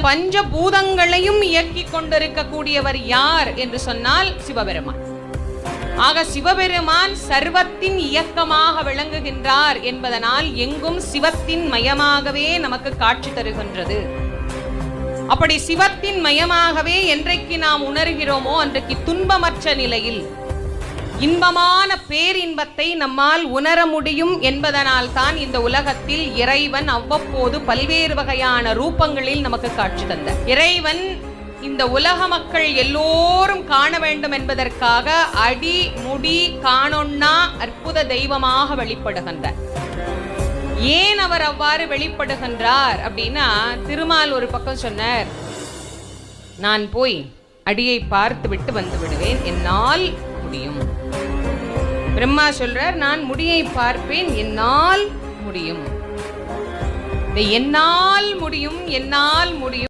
பஞ்சபூதங்களையும் இயக்கிக் கொண்டிருக்கக்கூடியவர் யார் என்று சொன்னால் சிவபெருமான். ஆக சிவபெருமான் சர்வத்தின் இயக்கமாக விளங்குகின்றார் என்பதனால் எங்கும் சிவத்தின் மயமாகவே நமக்கு காட்சி தருகின்றது. அப்படி சிவத்தின் மயமாகவே என்றைக்கு நாம் உணர்கிறோமோ அன்றைக்கு துன்பமற்ற நிலையில் இன்பமான பேரின்பத்தை நம்மால் உணர முடியும் என்பதனால் தான் இந்த உலகத்தில் இறைவன் அவ்வப்போது பல்வேறு வகையான ரூபங்களில் நமக்கு காட்சி தந்தார். இறைவன் இந்த உலக மக்கள் எல்லோரும் காண வேண்டும் என்பதற்காக அடி முடி காணொண்ணா அற்புத தெய்வமாக வெளிப்படுகின்றார். ஏன் அவர் அவ்வாறு வெளிப்படுகின்றார் அப்படின்னா, திருமால் ஒரு பக்கம் சொன்னார், நான் போய் அடியை பார்த்து விட்டு வந்து விடுவேன், என்னால் முடியும். பிரம்மா சொல்றார், நான் முடியை பார்ப்பேன், என்னால் முடியும். என்னால் முடியும், என்னால் முடியும்